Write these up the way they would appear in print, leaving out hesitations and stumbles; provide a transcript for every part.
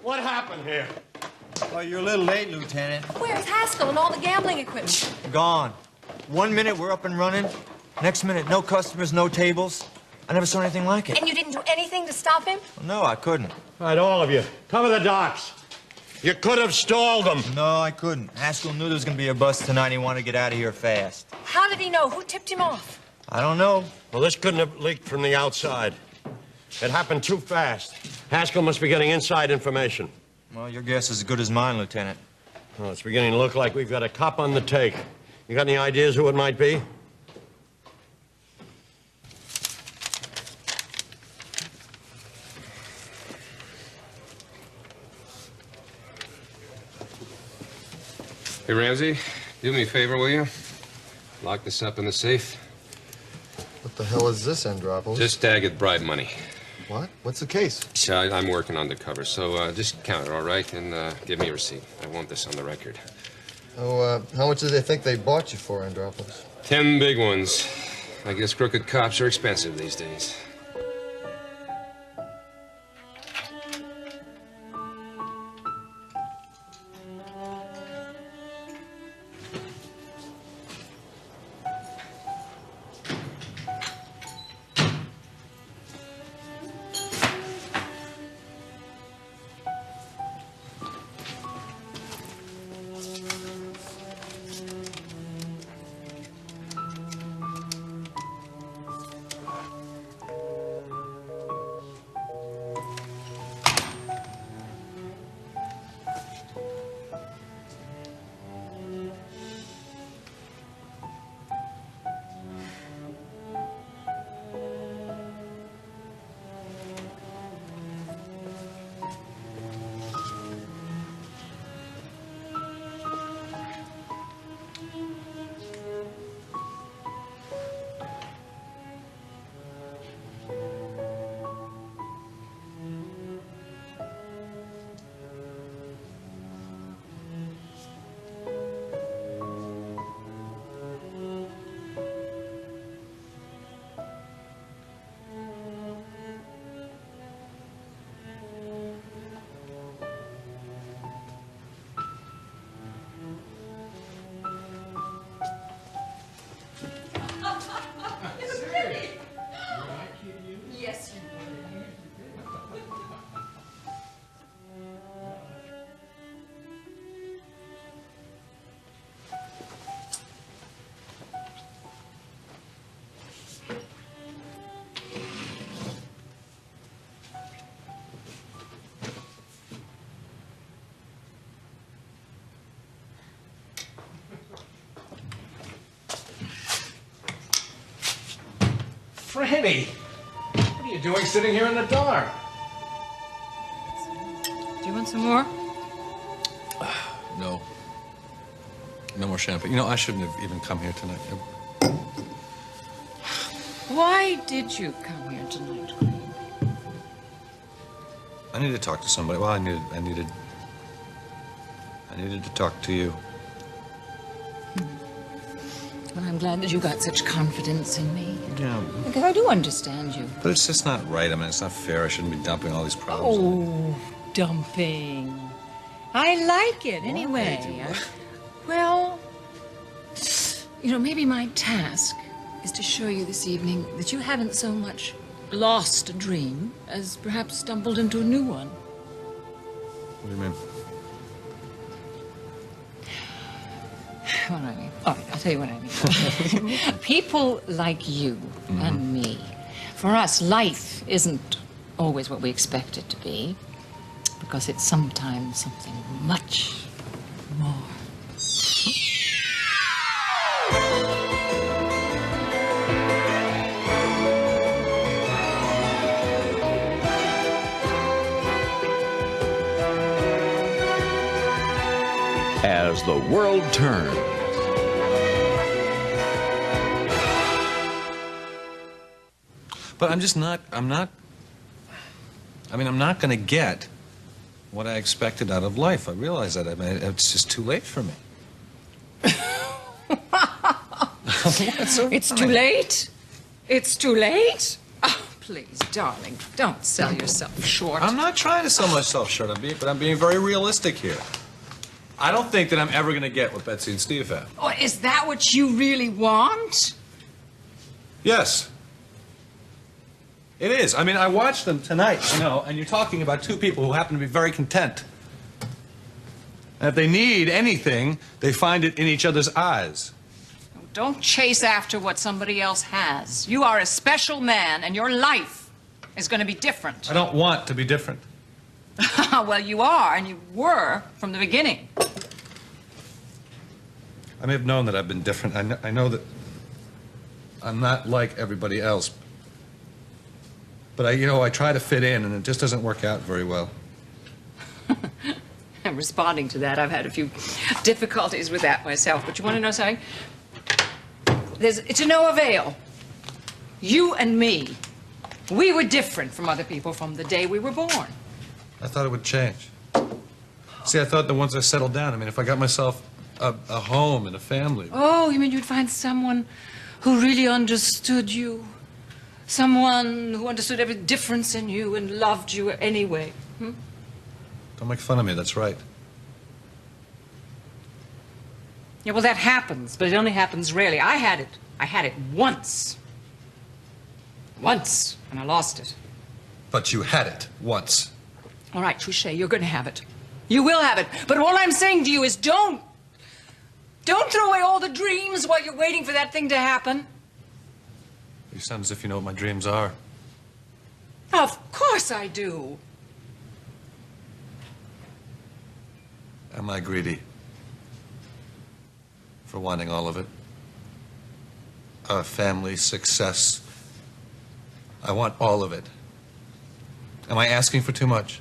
What happened here? Well, you're a little late, Lieutenant. Where's Haskell and all the gambling equipment? Gone. 1 minute, we're up and running. Next minute, no customers, no tables. I never saw anything like it. And you didn't do anything to stop him? Well, no, I couldn't. All right, all of you, cover the docks. You could have stalled them. No, I couldn't. Haskell knew there was going to be a bust tonight and he wanted to get out of here fast. How did he know? Who tipped him off? I don't know. Well, this couldn't have leaked from the outside. It happened too fast. Haskell must be getting inside information. Well, your guess is as good as mine, Lieutenant. Well, it's beginning to look like we've got a cop on the take. You got any ideas who it might be? Hey, Ramsey, do me a favor, will you? Lock this up in the safe. What the hell is this, Andropoulos? Just get bribe money. What? What's the case? So I'm working undercover, so just count it, all right? And give me a receipt. I want this on the record. Oh, how much do they think they bought you for, Andropoulos? 10 big ones. I guess crooked cops are expensive these days. Franny, what are you doing sitting here in the dark? Do you want some more? No. No more champagne. You know, I shouldn't have even come here tonight. Why did you come here tonight, Queen? I needed to talk to somebody. Well, I needed to talk to you. Well, I'm glad that you got such confidence in me. Yeah. Because I do understand you. But it's just not right. I mean, it's not fair. I shouldn't be dumping all these problems. Oh, dumping. I like it anyway. Well, you know, maybe my task is to show you this evening that you haven't so much lost a dream as perhaps stumbled into a new one. What do you mean? What do I mean? All right, I'll tell you what I mean. People like you and me, for us, life isn't always what we expect it to be, because it's sometimes something much more. As the World Turns. But I'm not going to get what I expected out of life. I realize that. I mean, it's just too late for me. It's too late? It's too late? Oh, please, darling, don't sell yourself short. I'm not trying to sell myself short, but I'm being very realistic here. I don't think that I'm ever going to get what Betsy and Steve have. Oh, is that what you really want? Yes. It is. I mean, I watched them tonight, you know, and you're talking about two people who happen to be very content. And if they need anything, they find it in each other's eyes. Don't chase after what somebody else has. You are a special man, and your life is going to be different. I don't want to be different. Well, you are, and you were from the beginning. I may have known that I've been different. I know that I'm not like everybody else. But I try to fit in, and it just doesn't work out very well. I'm responding to that. I've had a few difficulties with that myself. But you want to know something? It's to no avail. You and me, we were different from other people from the day we were born. I thought it would change. See, I thought that once I settled down, I mean, if I got myself a home and a family. Oh, you mean you'd find someone who really understood you? Someone who understood every difference in you and loved you anyway? Hmm? Don't make fun of me, that's right. Yeah, well, that happens, but it only happens rarely. I had it once. Once, and I lost it. But you had it once. All right, Touché, you're going to have it. You will have it. But all I'm saying to you is don't throw away all the dreams while you're waiting for that thing to happen. You sound as if you know what my dreams are. Of course I do. Am I greedy? For wanting all of it? Our family, success. I want all of it. Am I asking for too much?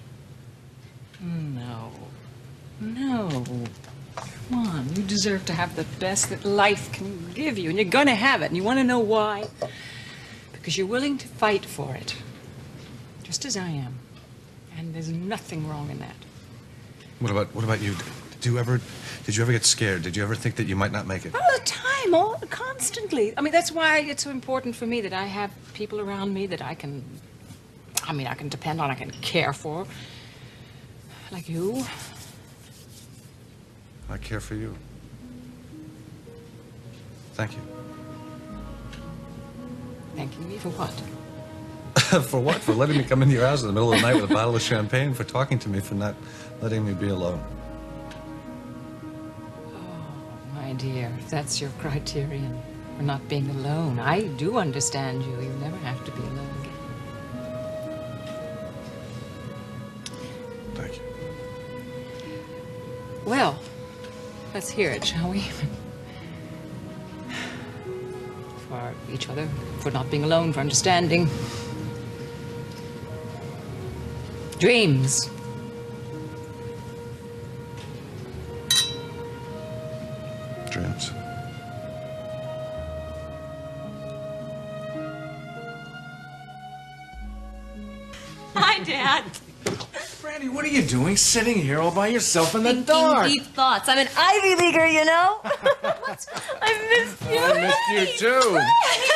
No. No. Come on, you deserve to have the best that life can give you, and you're going to have it. And you want to know why? Because you're willing to fight for it. Just as I am. And there's nothing wrong in that. What about you? Did you ever get scared? Did you ever think that you might not make it? All the time, constantly. I mean, that's why it's so important for me that I have people around me that I can depend on, I can care for. Like you. I care for you. Thank you. Thanking me for what? For what? For letting me come into your house in the middle of the night with a bottle of champagne, for talking to me, for not letting me be alone. Oh, my dear, if that's your criterion for not being alone, I do understand you. You never have to be alone again. Thank you. Well, let's hear it, shall we? For each other, for not being alone, for understanding. Dreams. Dreams. Hi, Dad. Brandy, what are you doing sitting here all by yourself in the dark? Thinking deep thoughts. I'm an Ivy Leaguer, you know? I missed you. I missed you, too.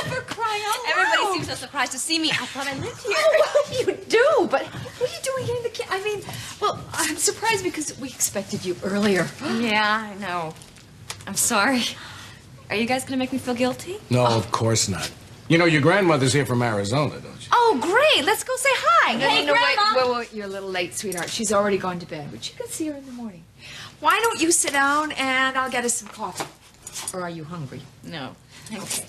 For crying out loud. Everybody seems so surprised to see me. I thought I lived here. Oh, well, you do, but what are you doing here in the kitchen? I mean, well, I'm surprised because we expected you earlier. Yeah, I know. I'm sorry. Are you guys going to make me feel guilty? No, of course not. You know, your grandmother's here from Arizona, don't you? Oh, great. Let's go say hi. Hey, Grandma. Wait, you're a little late, sweetheart. She's already gone to bed, but you can see her in the morning. Why don't you sit down and I'll get us some coffee? Or are you hungry? No. Okay.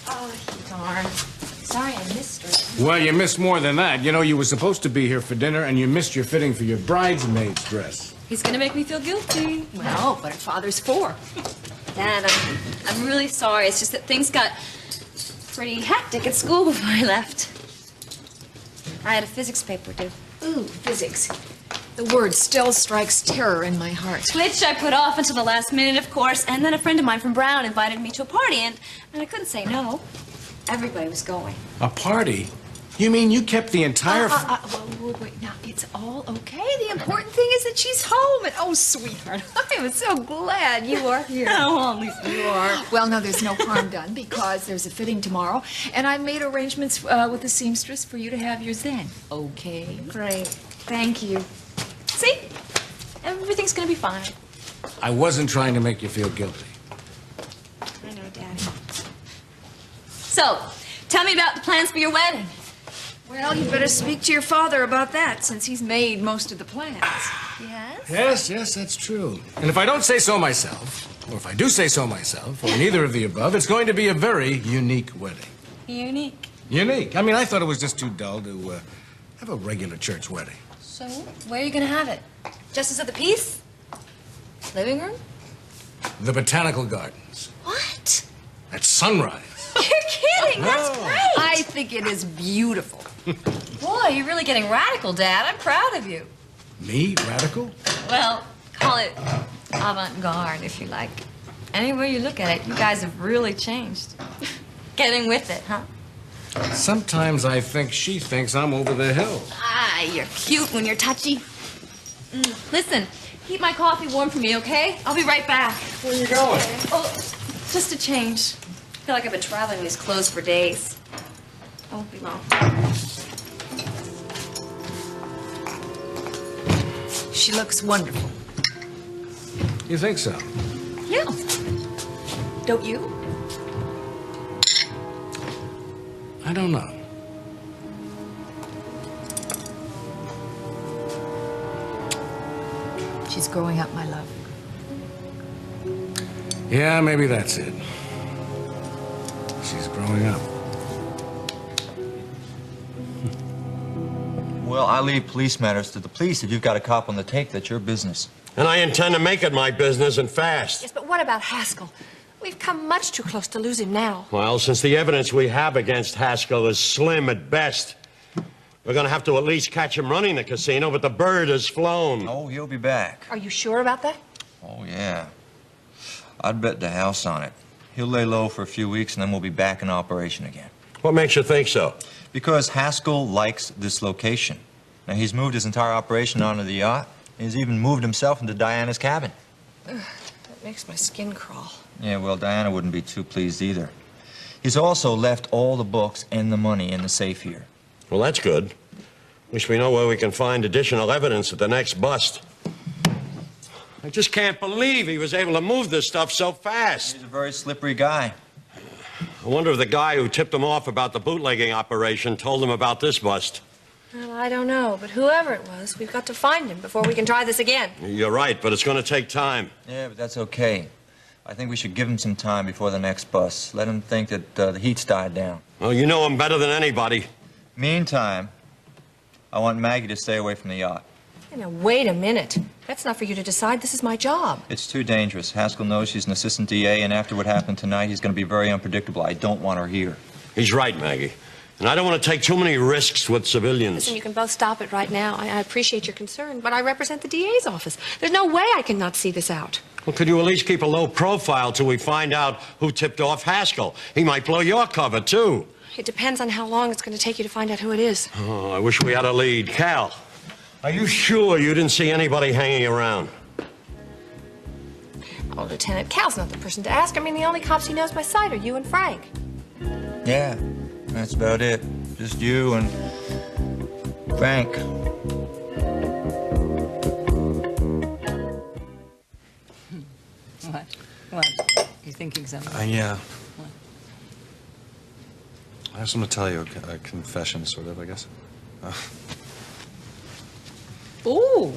Oh, darn. Sorry I missed her. Well, you missed more than that. You know, you were supposed to be here for dinner, and you missed your fitting for your bridesmaid's dress. He's going to make me feel guilty. Well, what are fathers for? Dad, I'm really sorry. It's just that things got pretty hectic at school before I left. I had a physics paper due. Ooh, physics. The word still strikes terror in my heart. Which I put off until the last minute, of course, and then a friend of mine from Brown invited me to a party, and I couldn't say no. Everybody was going. A party? You mean you kept the entire... Wait, now. It's all okay. The important thing is that she's home. And oh, sweetheart, I am so glad you are here. Oh, well, at least you are. Well, no, there's no harm done because there's a fitting tomorrow, and I made arrangements with the seamstress for you to have yours then. Okay. Great. Thank you. See? Everything's gonna be fine. I wasn't trying to make you feel guilty. I know, Daddy. So, tell me about the plans for your wedding. Well, you better speak to your father about that, since he's made most of the plans. Yes? Yes, that's true. And if I don't say so myself, or if I do say so myself, or neither of the above, it's going to be a very unique wedding. Unique. Unique? I mean, I thought it was just too dull to have a regular church wedding. So, where are you gonna have it? Justice of the Peace? Living room? The Botanical Gardens. What? At sunrise. You're kidding! That's No. great! I think it is beautiful. Boy, you're really getting radical, Dad. I'm proud of you. Me? Radical? Well, call it avant-garde, if you like. Anywhere you look at it, you guys have really changed. Getting with it, huh? Sometimes I think she thinks I'm over the hill. Ah, you're cute when you're touchy. Listen, keep my coffee warm for me, okay? I'll be right back. Where are you going? Oh, just a change. I feel like I've been traveling in these clothes for days. I won't be long. She looks wonderful. You think so? Yeah. Don't you? I don't know. She's growing up, my love. Yeah, maybe that's it. She's growing up. Well, I leave police matters to the police. If you've got a cop on the take, that's your business. And I intend to make it my business and fast. Yes, but what about Haskell? We've come much too close to lose him now. Well, since the evidence we have against Haskell is slim at best, we're going to have to at least catch him running the casino, but the bird has flown. Oh, he'll be back. Are you sure about that? Oh, yeah. I'd bet the house on it. He'll lay low for a few weeks, and then we'll be back in operation again. What makes you think so? Because Haskell likes this location. Now, he's moved his entire operation onto the yacht. He's even moved himself into Diana's cabin. Ugh, that makes my skin crawl. Yeah, well, Diana wouldn't be too pleased either. He's also left all the books and the money in the safe here. Well, that's good. At least we know where we can find additional evidence at the next bust. I just can't believe he was able to move this stuff so fast. He's a very slippery guy. I wonder if the guy who tipped him off about the bootlegging operation told him about this bust. Well, I don't know, but whoever it was, we've got to find him before we can try this again. You're right, but it's going to take time. Yeah, but that's okay. I think we should give him some time before the next bus. Let him think that the heat's died down. Well, you know him better than anybody. Meantime, I want Maggie to stay away from the yacht. Hey, now, wait a minute. That's not for you to decide. This is my job. It's too dangerous. Haskell knows she's an assistant DA, and after what happened tonight, he's going to be very unpredictable. I don't want her here. He's right, Maggie. And I don't want to take too many risks with civilians. Listen, you can both stop it right now. I appreciate your concern, but I represent the DA's office. There's no way I cannot see this out. Well, could you at least keep a low profile till we find out who tipped off Haskell? He might blow your cover, too. It depends on how long it's going to take you to find out who it is. Oh, I wish we had a lead. Cal, are you sure you didn't see anybody hanging around? Oh, Lieutenant, Cal's not the person to ask. I mean, the only cops he knows by sight are you and Frank. Yeah, that's about it. Just you and Frank. What? What? You thinking something? Yeah. I have something to tell you, a confession, sort of, I guess. Ooh,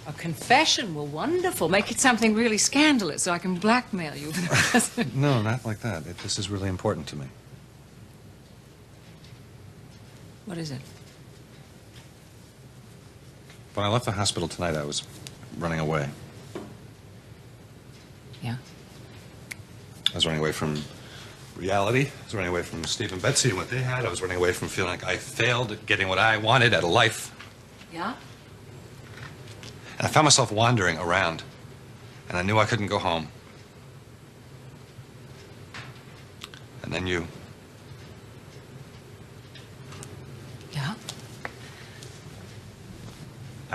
a confession. Well, wonderful. Make it something really scandalous so I can blackmail you for the president. No, not like that. This is really important to me. What is it? When I left the hospital tonight, I was running away. Yeah? I was running away from reality. I was running away from Steve and Betsy and what they had. I was running away from feeling like I failed at getting what I wanted out of life. Yeah? And I found myself wandering around. And I knew I couldn't go home. And then you. Yeah?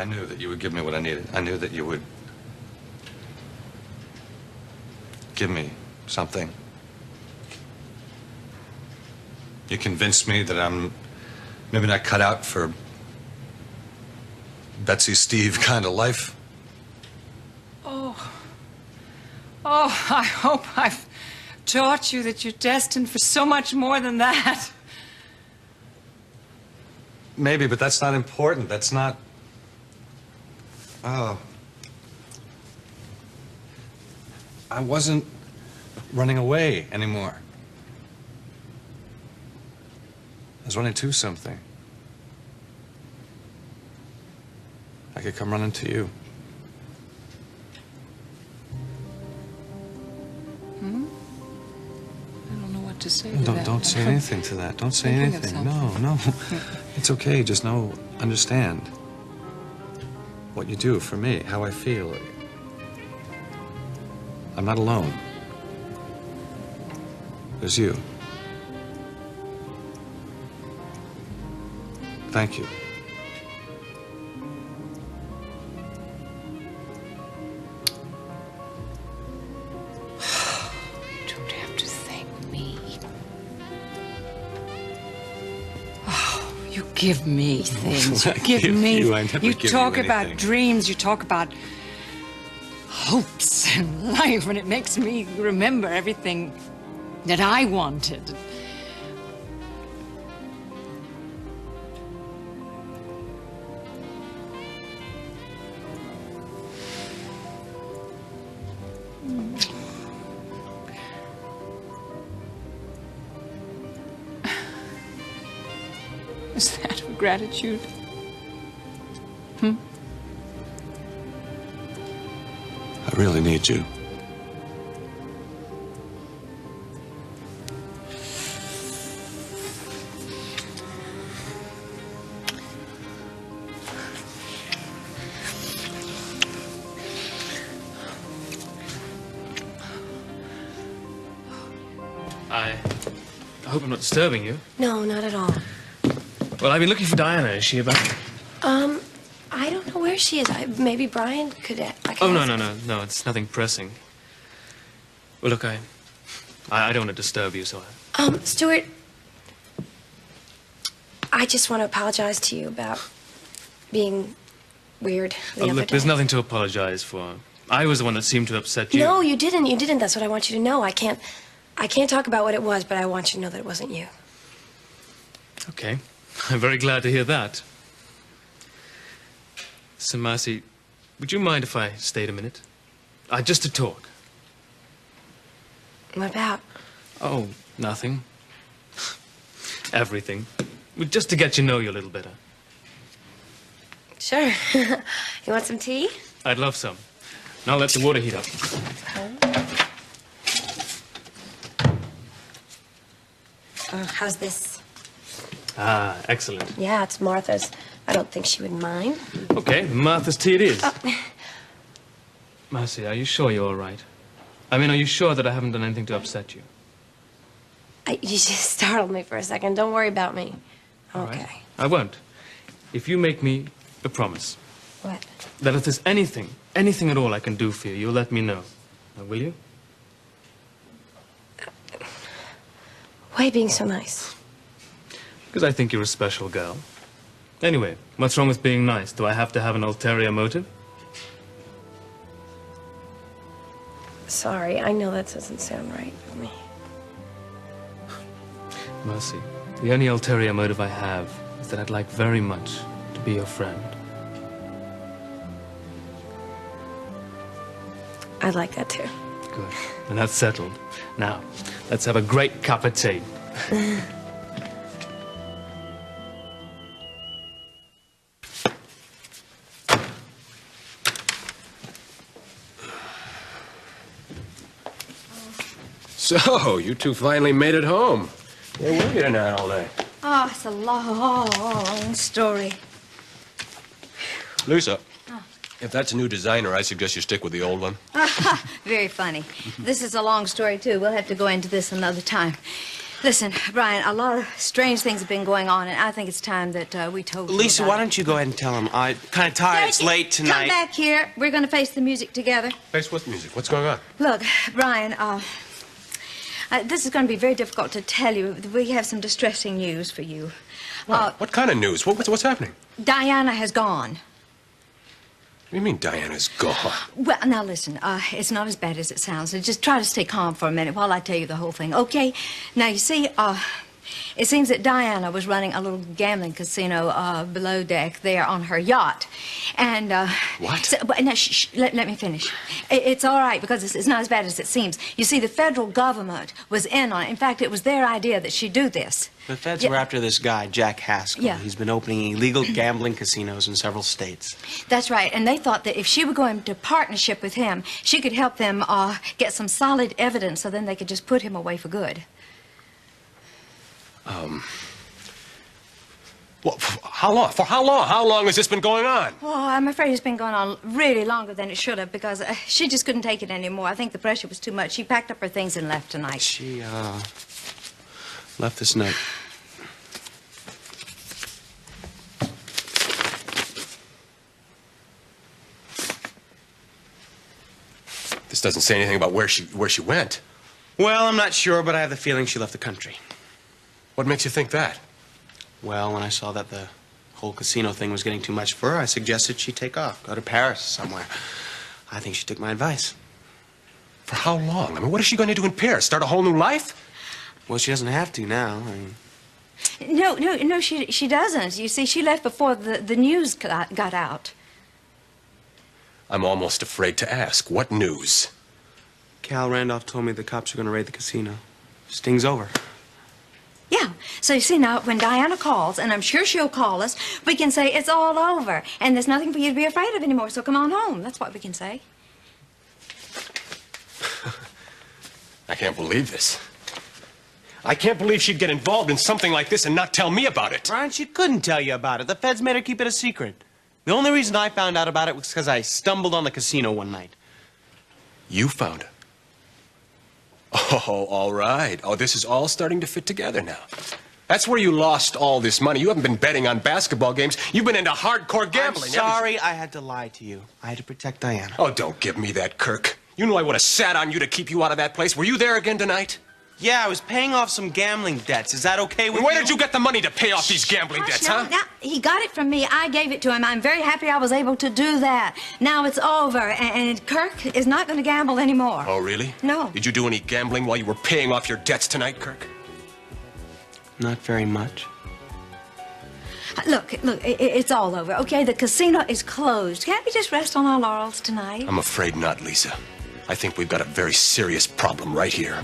I knew that you would give me what I needed. I knew that you would give me something. You convinced me that I'm maybe not cut out for Betsy Steve kind of life. Oh, I hope I've taught you that you're destined for so much more than that. Maybe, but that's not important. That's not... Oh. I wasn't running away anymore. I was running to something. I could come running to you. To say to that. Don't say anything to that. Don't say anything. No. It's okay. Just understand what you do for me, how I feel. I'm not alone. There's you. Thank you. Give me things. You give me. You talk about dreams. You talk about hopes and life, and it makes me remember everything that I wanted. Is that for gratitude? I really need you. I hope I'm not disturbing you. No, not at all. Well, I've been looking for Diana. Is she about? I don't know where she is. Maybe Brian could. Oh, no. It's nothing pressing. Well, look, I don't want to disturb you, so Stuart, I just want to apologize to you about being weird the other look, day. there's nothing to apologize for. I was the one that seemed to upset you. No, you didn't. You didn't. That's what I want you to know. I can't talk about what it was, but I want you to know that it wasn't you. Okay. I'm very glad to hear that. So, Marcy, would you mind if I stayed a minute? Just to talk. What about? Oh, nothing. Everything. Just to get to know you a little better. Sure. You want some tea? I'd love some. Now let the water heat up. How's this? Ah, excellent. Yeah, it's Martha's. I don't think she would mind. Okay, Martha's tea it is. Marcy, are you sure you're all right? I mean, are you sure that I haven't done anything to upset you? You just startled me for a second. Don't worry about me. All Okay. right. I won't. If you make me a promise. What? That if there's anything at all I can do for you, you'll let me know. Now, will you? Why are you being so nice? Because I think you're a special girl. Anyway, what's wrong with being nice? Do I have to have an ulterior motive? Sorry, I know that doesn't sound right for me. Mercy, the only ulterior motive I have is that I'd like very much to be your friend. I'd like that too. Good. And that's settled. Now, let's have a great cup of tea. So, you two finally made it home. Where were you tonight all day? Oh, it's a long story. Lisa, if that's a new designer, I suggest you stick with the old one. Very funny. This is a long story, too. We'll have to go into this another time. Listen, Brian, a lot of strange things have been going on, and I think it's time that we told you Lisa, about why don't you go ahead and tell him? I'm kind of tired. It's late Come tonight. back here. We're going to face the music together. Face what music? What's going on? Look, Brian, this is going to be very difficult to tell you. We have some distressing news for you. What kind of news? What's happening? Diana has gone. What do you mean Diana's gone? Well, now listen, it's not as bad as it sounds. So just try to stay calm for a minute while I tell you the whole thing, okay? Now, you see, it seems that Diana was running a little gambling casino below deck there on her yacht. And, What? So, but, now, let me finish. It's all right because it's not as bad as it seems. You see, the federal government was in on it. In fact, it was their idea that she do this. The feds were after this guy, Jack Haskell. Yeah. He's been opening illegal gambling casinos in several states. That's right, and they thought that if she would go into partnership with him, she could help them get some solid evidence so then they could just put him away for good. Well, how long? For how long? How long has this been going on? Oh, I'm afraid it's been going on really longer than it should have because she just couldn't take it anymore. I think the pressure was too much. She packed up her things and left tonight. She, left this note. This doesn't say anything about where she went. Well, I'm not sure, but I have the feeling she left the country. What makes you think that? Well, when I saw that the whole casino thing was getting too much for her, I suggested she take off, go to Paris somewhere. I think she took my advice. For how long? I mean, what is she going to do in Paris? Start a whole new life? Well, she doesn't have to now. I mean... No, she doesn't. You see, she left before the news got out. I'm almost afraid to ask. What news? Cal Randolph told me the cops are going to raid the casino. Sting's over. Yeah, so you see now, when Diana calls, and I'm sure she'll call us, we can say it's all over, and there's nothing for you to be afraid of anymore, so come on home. That's what we can say. I can't believe this. I can't believe she'd get involved in something like this and not tell me about it. Brian, she couldn't tell you about it. The feds made her keep it a secret. The only reason I found out about it was because I stumbled on the casino one night. You found her? Oh, all right. Oh, this is all starting to fit together now. That's where you lost all this money. You haven't been betting on basketball games. You've been into hardcore gambling. I'm sorry I had to lie to you. I had to protect Diana. Oh, don't give me that, Kirk. You know I would have sat on you to keep you out of that place. Were you there again tonight? Yeah, I was paying off some gambling debts. Is that okay with you? Where did you get the money to pay off these gambling debts, huh? Now, he got it from me. I gave it to him. I'm very happy I was able to do that. Now it's over, and Kirk is not going to gamble anymore. Oh, really? No. Did you do any gambling while you were paying off your debts tonight, Kirk? Not very much. Look, it's all over, okay? The casino is closed. Can't we just rest on our laurels tonight? I'm afraid not, Lisa. I think we've got a very serious problem right here.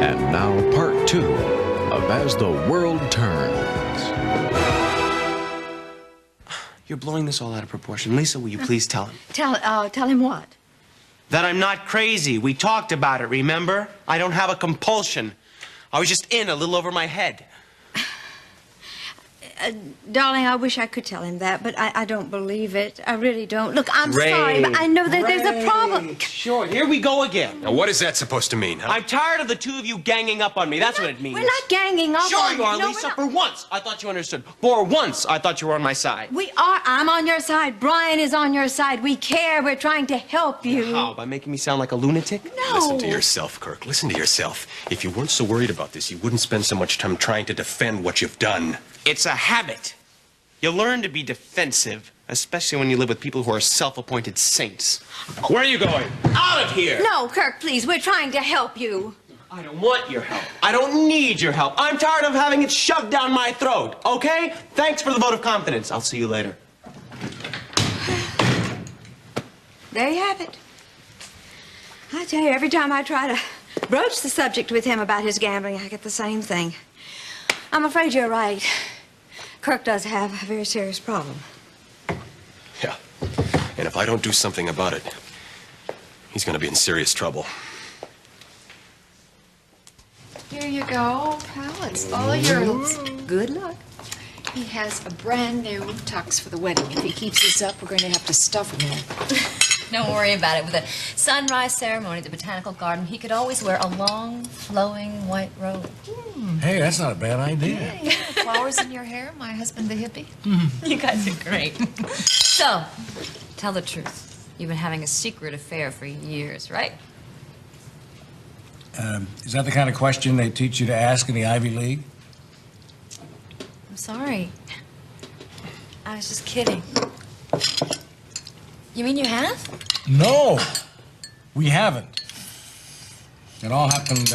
And now, part 2 of As the World Turns. You're blowing this all out of proportion. Lisa, will you please tell him? Tell him what? That I'm not crazy. We talked about it, remember? I don't have a compulsion. I was just in a little over my head. Darling, I wish I could tell him that, but I don't believe it. I really don't. Look, I'm Ray, sorry, but I know that there's a problem. Ray, sure, here we go again. Now, what is that supposed to mean, huh? I'm tired of the two of you ganging up on me. That's what it means. We're not ganging up Sure on you are, No, Lisa. we're not. For once, I thought you understood. For once, I thought you were on my side. We are. I'm on your side. Brian is on your side. We care. We're trying to help you. How? By making me sound like a lunatic? No. Listen to yourself, Kirk. Listen to yourself. If you weren't so worried about this, you wouldn't spend so much time trying to defend what you've done. It's a habit. You learn to be defensive, especially when you live with people who are self-appointed saints. Where are you going? Out of here! No, Kirk, please. We're trying to help you. I don't want your help. I don't need your help. I'm tired of having it shoved down my throat, okay? Thanks for the vote of confidence. I'll see you later. There you have it. I tell you, every time I try to broach the subject with him about his gambling, I get the same thing. I'm afraid you're right. Kirk does have a very serious problem. Yeah. And if I don't do something about it, he's going to be in serious trouble. Here you go, pal. It's all yours. Good luck. He has a brand new tux for the wedding. If he keeps this up, we're going to have to stuff him in. Don't worry about it. With a sunrise ceremony at the Botanical Garden, he could always wear a long, flowing white robe. Hey, that's not a bad idea. Flowers in your hair, my husband the hippie. You guys are great. So, tell the truth. You've been having a secret affair for years, right? Is that the kind of question they teach you to ask in the Ivy League? I'm sorry. I was just kidding. You mean you have? No, we haven't. It all happened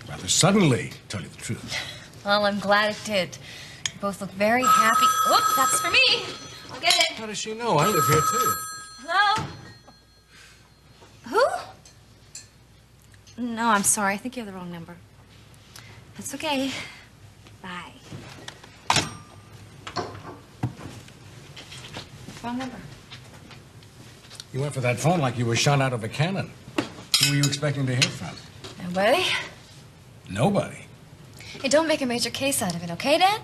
rather suddenly, to tell you the truth. Well, I'm glad it did. You both look very happy. Oh, that's for me. I'll get it. How does she know? I live here, too. Hello? Who? No, I'm sorry. I think you have the wrong number. That's okay. Bye. Wrong number. You went for that phone like you were shot out of a cannon. Who were you expecting to hear from? Nobody? Nobody. Hey, don't make a major case out of it, okay, Dad?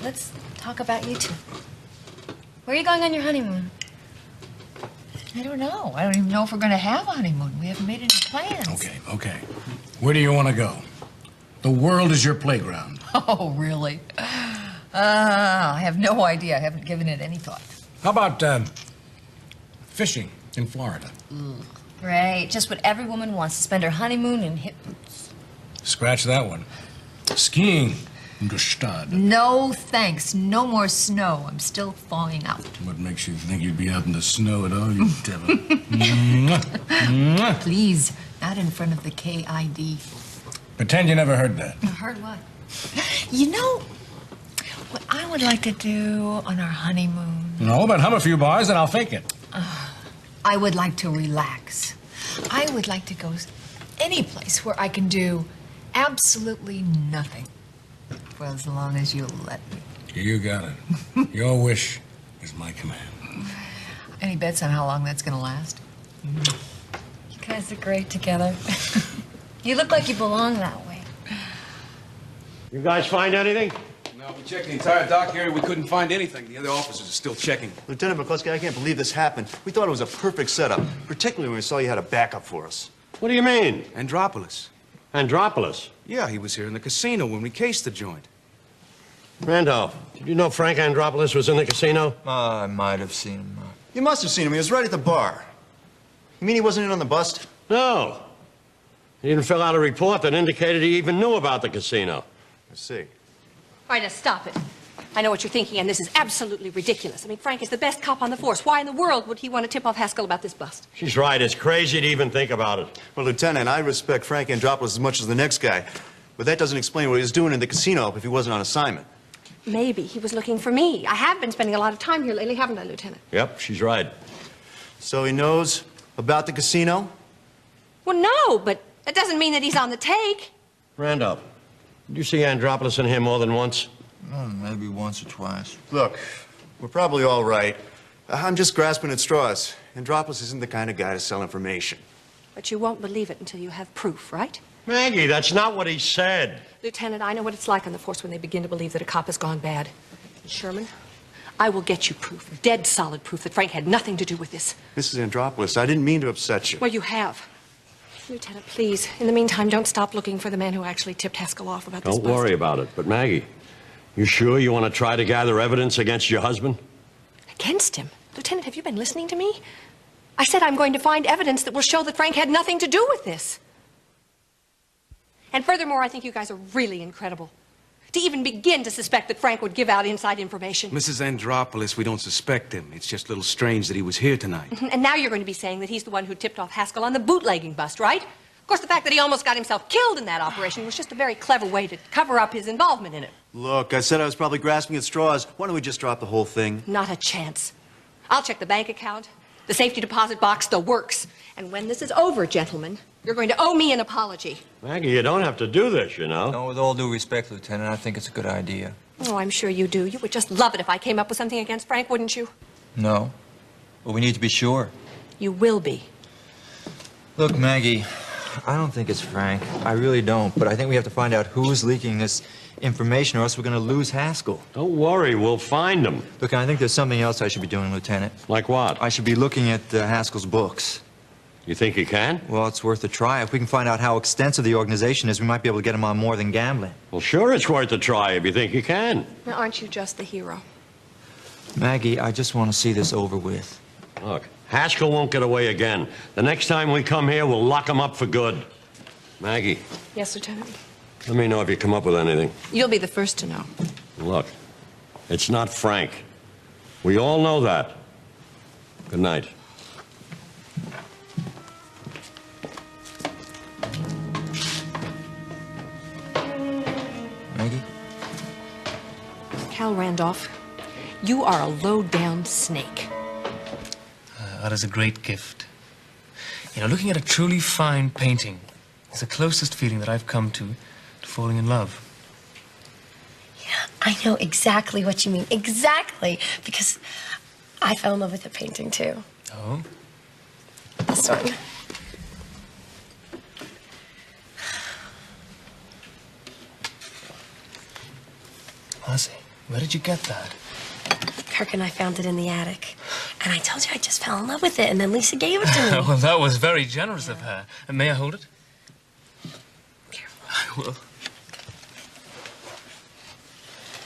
Let's talk about you two. Where are you going on your honeymoon? I don't know. I don't even know if we're going to have a honeymoon. We haven't made any plans. Okay. Where do you want to go? The world is your playground. Oh, really? I have no idea. I haven't given it any thought. How about fishing in Florida? Great. Just what every woman wants, to spend her honeymoon in hip boots. Scratch that one. Skiing in Gestad. No, thanks. No more snow. I'm still thawing out. What makes you think you'd be out in the snow at all, you devil? Mwah. Mwah. Please, not in front of the KID. Pretend you never heard that. Heard what? You know, what I would like to do on our honeymoon. No, but hum a few bars and I'll fake it. I would like to relax. I would like to go any place where I can do absolutely nothing. For as long as you'll let me. You got it. Your wish is my command. Any bets on how long that's going to last? You guys are great together. You look like you belong that way. You guys find anything? No, we checked the entire dock area. We couldn't find anything. The other officers are still checking. Lieutenant McCluskey, I can't believe this happened. We thought it was a perfect setup, particularly when we saw you had a backup for us. What do you mean? Andropolis. Andropolis? Yeah, he was here in the casino when we cased the joint. Randolph, did you know Frank Andropolis was in the casino? I might have seen him. You must have seen him. He was right at the bar. You mean he wasn't in on the bust? No. He didn't fill out a report that indicated he even knew about the casino. I see. All right, now stop it. I know what you're thinking, and this is absolutely ridiculous. I mean, Frank is the best cop on the force. Why in the world would he want to tip off Haskell about this bust? She's right. It's crazy to even think about it. Well, Lieutenant, I respect Frank Andropolis as much as the next guy, but that doesn't explain what he was doing in the casino if he wasn't on assignment. Maybe he was looking for me. I have been spending a lot of time here lately, haven't I, Lieutenant? Yep, she's right. So he knows about the casino? Well, no, but that doesn't mean that he's on the take. Randolph, did you see Andropolis in here more than once? Maybe once or twice. Look, we're probably all right. I'm just grasping at straws. Andropolis isn't the kind of guy to sell information. But you won't believe it until you have proof, right? Maggie, that's not what he said. Lieutenant, I know what it's like on the force when they begin to believe that a cop has gone bad. Sherman, I will get you proof, dead solid proof, that Frank had nothing to do with this. Mrs. Andropolis, I didn't mean to upset you. Well, you have. Lieutenant, please, in the meantime, don't stop looking for the man who actually tipped Haskell off about this Don't bust. worry about it. But Maggie, you sure you want to try to gather evidence against your husband? Against him? Lieutenant, have you been listening to me? I said I'm going to find evidence that will show that Frank had nothing to do with this. And furthermore, I think you guys are really incredible. To even begin to suspect that Frank would give out inside information. Mrs. Andropolis, we don't suspect him. It's just a little strange that he was here tonight. And now you're going to be saying that he's the one who tipped off Haskell on the bootlegging bust, right? Of course, the fact that he almost got himself killed in that operation was just a very clever way to cover up his involvement in it. Look, I said I was probably grasping at straws. Why don't we just drop the whole thing? Not a chance. I'll check the bank account, the safety deposit box, the works. And when this is over, gentlemen, you're going to owe me an apology. Maggie, you don't have to do this, you know. No, with all due respect, Lieutenant, I think it's a good idea. Oh, I'm sure you do. You would just love it if I came up with something against Frank, wouldn't you? No. But we need to be sure. You will be. Look, Maggie, I don't think it's Frank. I really don't. But I think we have to find out who's leaking this information, or else we're going to lose Haskell. Don't worry, we'll find him. Look, I think there's something else I should be doing, Lieutenant. Like what? I should be looking at Haskell's books. You think you can? Well, it's worth a try. If we can find out how extensive the organization is, we might be able to get him on more than gambling. Well, sure, it's worth a try if you think you can. Now, aren't you just the hero? Maggie, I just want to see this over with. Look, Haskell won't get away again. The next time we come here, we'll lock him up for good. Maggie, Yes, Lieutenant. let me know if you come up with anything. You'll be the first to know. Look, it's not Frank. We all know that. Good night. Maggie? Cal Randolph, you are a low-down snake. Art is a great gift. You know, looking at a truly fine painting is the closest feeling that I've come to falling in love. I know exactly what you mean. Exactly. Because I fell in love with a painting, too. Oh? This one. Marcy, where did you get that? Kirk and I found it in the attic. And I told you I just fell in love with it, and then Lisa gave it to me. Well, that was very generous of her. And may I hold it? Careful. I will.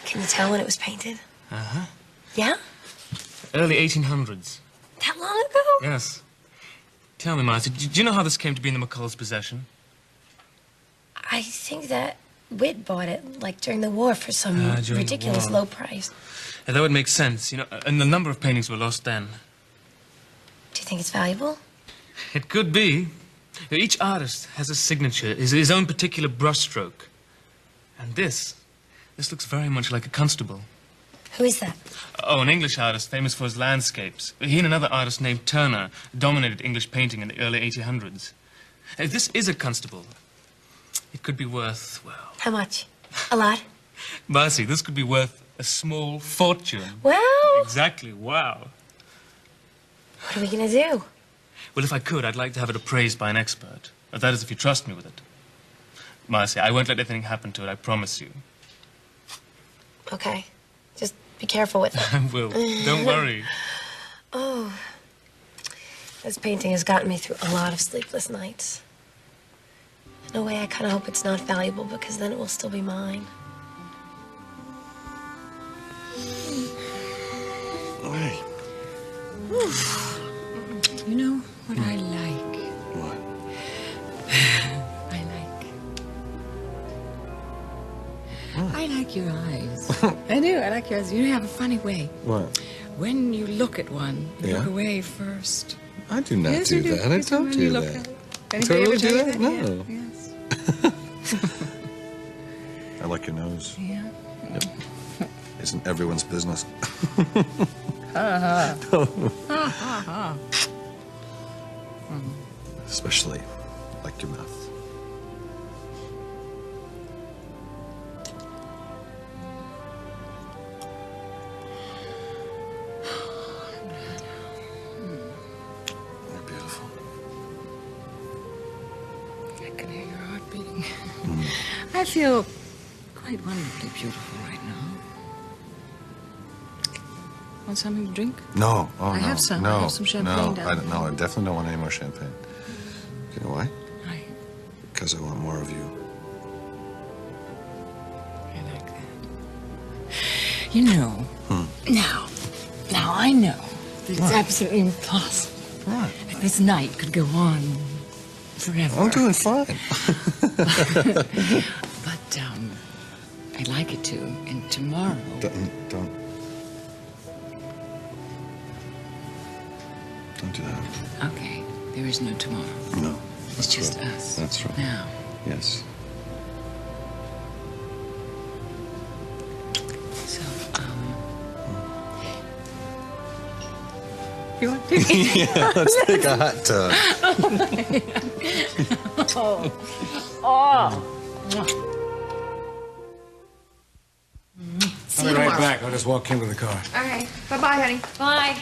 Can you tell when it was painted? Uh-huh. Yeah? Early 1800s. That long ago? Yes. Tell me, Marcy, do you know how this came to be in the McCulls' possession? I think that Whit bought it, like, during the war for some during the ridiculous war. low price. Yeah, that would make sense, you know, and the number of paintings were lost then. Do you think it's valuable? It could be. You know, each artist has a signature, his own particular brushstroke. And this looks very much like a constable. Who is that? Oh, an English artist famous for his landscapes. He and another artist named Turner dominated English painting in the early 1800s. If this is a constable, it could be worth, well... How much? A lot? Marcy, this could be worth a small fortune. Well... Exactly, wow. What are we gonna do? Well, if I could, I'd like to have it appraised by an expert. That is, if you trust me with it. Marcy, I won't let anything happen to it, I promise you. Okay. Just be careful with it. I will. Don't worry. Oh. This painting has gotten me through a lot of sleepless nights. In a way, I kind of hope it's not valuable, because then it will still be mine. Hey. You know what I like? What? I like your eyes. I do. I like your eyes. You have a funny way. What? When you look at one, you Yeah? look away first. I do not Yes, do you do. that. I You do don't when do you look that. at it. I Anybody totally ever do tell you that? that? No. Yes. I like your nose. Yeah. Yep. Isn't everyone's business. Ha ha. Ha ha ha. Especially like your mouth. You're beautiful. I can hear your heart beating. I feel quite wonderfully beautiful right now. Want something to drink? No. Oh, I no. have some. No. I have some champagne No, down I there. don't know. I definitely don't want any more champagne. You know why? Why? Because I want more of you. I like that. You know, now I know that it's What? absolutely impossible What? that this night could go on forever. I'm doing fine. But, I'd like it to. And tomorrow... Don't do that. Okay, there is no tomorrow. No. It's that's just right. us. That's right. Now. Yes. So, you want to take Yeah, let's take a hot tub. Oh. Oh. I'll be right back. I'll just walk into the car. All right. Bye-bye, honey. Bye.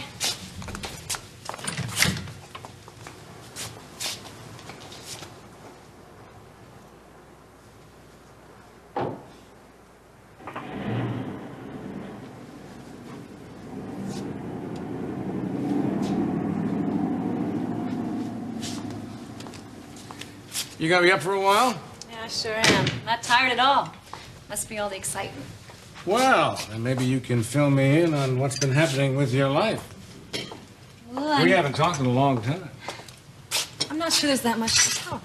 You gonna be up for a while? Yeah, I sure am. Not tired at all. Must be all the excitement. Well, then maybe you can fill me in on what's been happening with your life. Well, We haven't talked in a long time. I'm not sure there's that much to tell.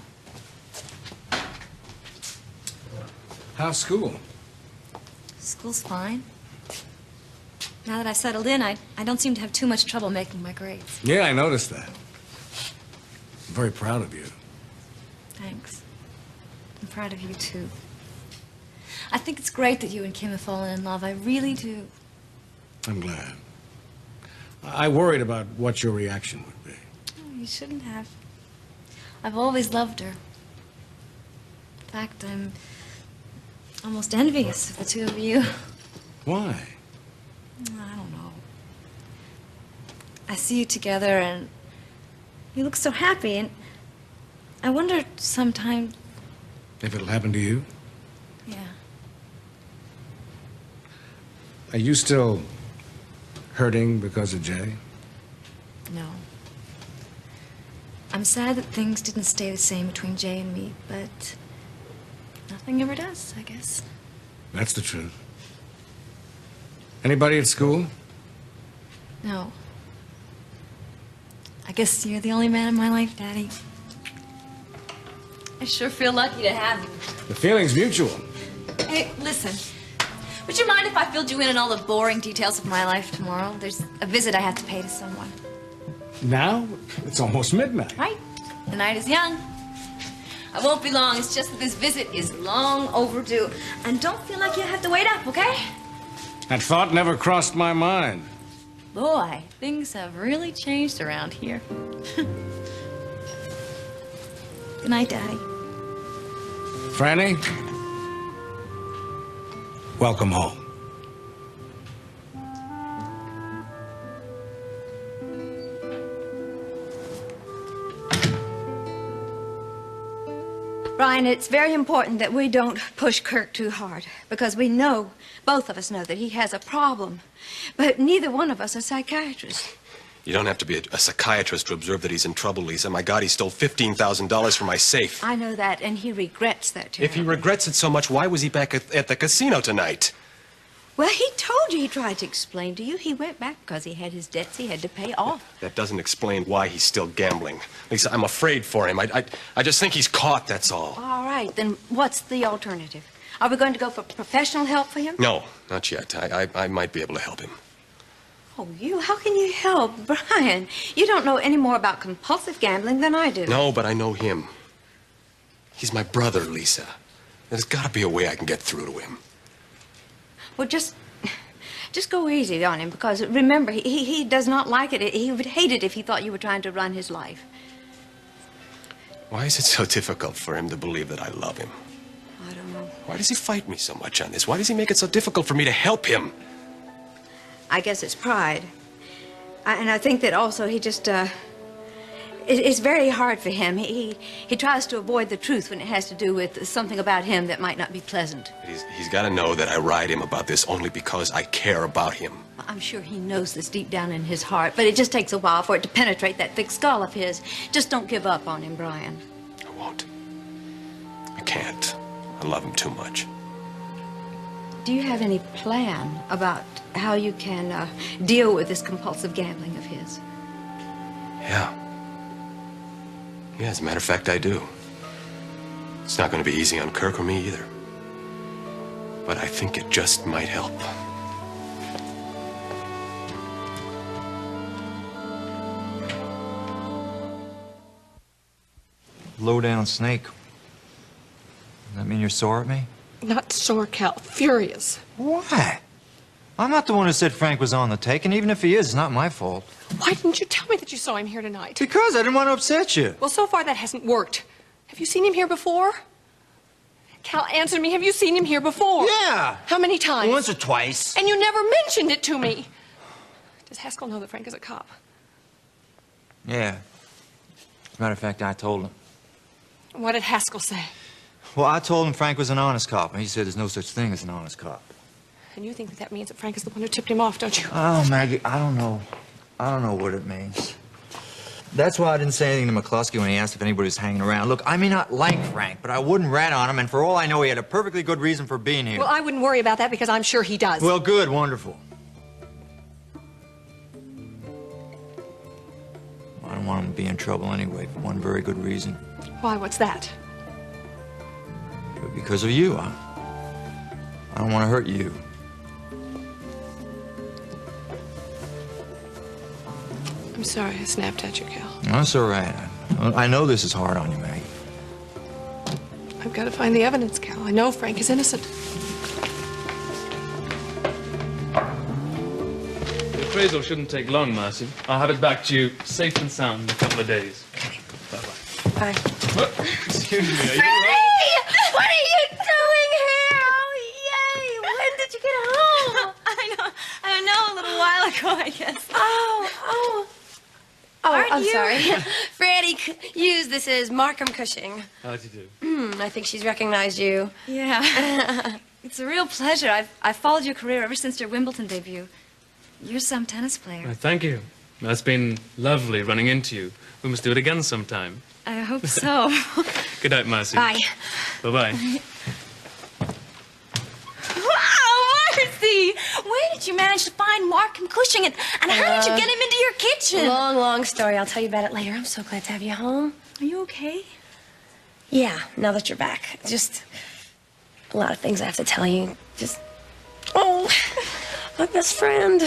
How's school? School's fine. Now that I've settled in, I don't seem to have too much trouble making my grades. Yeah, I noticed that. I'm very proud of you. Thanks. I'm proud of you, too. I think it's great that you and Kim have fallen in love. I really do. I'm glad. I worried about what your reaction would be. Oh, you shouldn't have. I've always loved her. In fact, I'm almost envious of the two of you. Why? I don't know. I see you together and you look so happy, and I wonder sometimes... If it'll happen to you? Yeah. Are you still hurting because of Jay? No. I'm sad that things didn't stay the same between Jay and me, but nothing ever does, I guess. That's the truth. Anybody at school? No. I guess you're the only man in my life, Daddy. I sure feel lucky to have you. The feeling's mutual. Hey, listen. Would you mind if I filled you in on all the boring details of my life tomorrow? There's a visit I have to pay to someone. Now? It's almost midnight. Right? The night is young. I won't be long. It's just that this visit is long overdue. And don't feel like you have to wait up, okay? That thought never crossed my mind. Boy, things have really changed around here. Good night, Daddy. Franny, welcome home. Brian, it's very important that we don't push Kirk too hard, because we know, both of us know, that he has a problem. But neither one of us are psychiatrists. You don't have to be a psychiatrist to observe that he's in trouble, Lisa. My God, he stole $15,000 from my safe. I know that, and he regrets that, too. If he regrets it so much, why was he back at the casino tonight? Well, he told you, he tried to explain to you. He went back because he had his debts he had to pay off. That doesn't explain why he's still gambling. Lisa, I'm afraid for him. I just think he's caught, that's all. All right, then what's the alternative? Are we going to go for professional help for him? No, not yet. I might be able to help him. Oh, you? How can you help? Brian, you don't know any more about compulsive gambling than I do. No, but I know him. He's my brother, Lisa. There's got to be a way I can get through to him. Well, just go easy on him, because remember, he does not like it. He would hate it if he thought you were trying to run his life. Why is it so difficult for him to believe that I love him? I don't know. Why does he fight me so much on this? Why does he make it so difficult for me to help him? I guess it's pride. And I think that also he just, it's very hard for him. He tries to avoid the truth when it has to do with something about him that might not be pleasant. He's got to know that I ride him about this only because I care about him. I'm sure he knows this deep down in his heart, but it just takes a while for it to penetrate that thick skull of his. Just don't give up on him, Brian. I won't. I can't. I love him too much. Do you have any plan about how you can deal with this compulsive gambling of his? Yeah. Yeah, as a matter of fact, I do. It's not going to be easy on Kirk or me either. But I think it just might help. Low-down snake. Does that mean you're sore at me? Not sore, Cal. Furious. Why? I'm not the one who said Frank was on the take, and even if he is, it's not my fault. Why didn't you tell me that you saw him here tonight? Because I didn't want to upset you. Well, so far that hasn't worked. Have you seen him here before? Cal, answer me. Have you seen him here before? Yeah. How many times? Once or twice. And you never mentioned it to me. Does Haskell know that Frank is a cop? Yeah. As a matter of fact, I told him. What did Haskell say? Well, I told him Frank was an honest cop, and he said there's no such thing as an honest cop. And you think that that means that Frank is the one who tipped him off, don't you? Oh, Maggie, I don't know. I don't know what it means. That's why I didn't say anything to McCluskey when he asked if anybody was hanging around. Look, I may not like Frank, but I wouldn't rat on him, and for all I know, he had a perfectly good reason for being here. Well, I wouldn't worry about that because I'm sure he does. Well, good, wonderful. I don't want him to be in trouble anyway, for one very good reason. Why, what's that? Because of you. I don't want to hurt you. I'm sorry I snapped at you, Cal. That's all right. I know this is hard on you, Maggie. I've got to find the evidence, Cal. I know Frank is innocent. The appraisal shouldn't take long, Marcy. I'll have it back to you safe and sound in a couple of days. Bye. Bye-bye. Excuse me, are you Hey! What are you doing here? Oh, yay! When did you get home? I don't know, a little while ago, I guess. Oh, Aren't I'm you? sorry. Franny used this as Markham Cushing. How'd you do? I think she's recognized you. Yeah. It's a real pleasure. I've followed your career ever since your Wimbledon debut. You're some tennis player. Thank you. It's been lovely running into you. We must do it again sometime. I hope so. Good night, Marcy. Bye. Bye-bye. Wow, Marcy! Where did you manage to find Markham Cushing, and how did you get him into your kitchen? Long story. I'll tell you about it later. I'm so glad to have you home. Are you okay? Yeah, now that you're back. Just a lot of things I have to tell you. Just, oh, my best friend.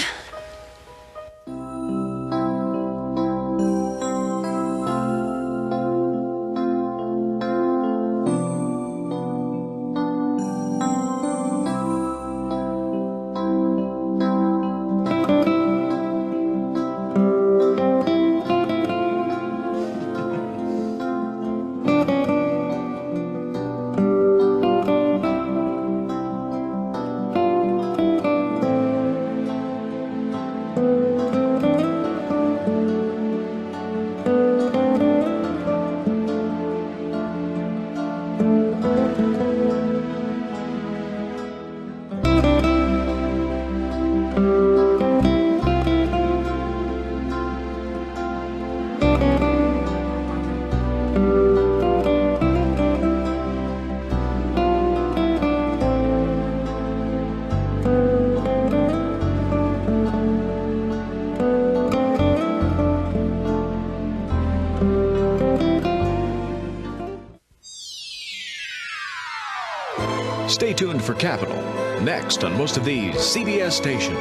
Stay tuned for Capital, next on most of these CBS stations.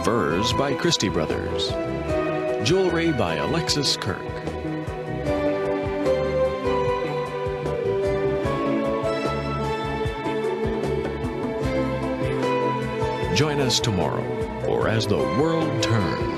Furs by Christie Brothers. Jewelry by Alexis Kirk. Join us tomorrow for As the World Turns.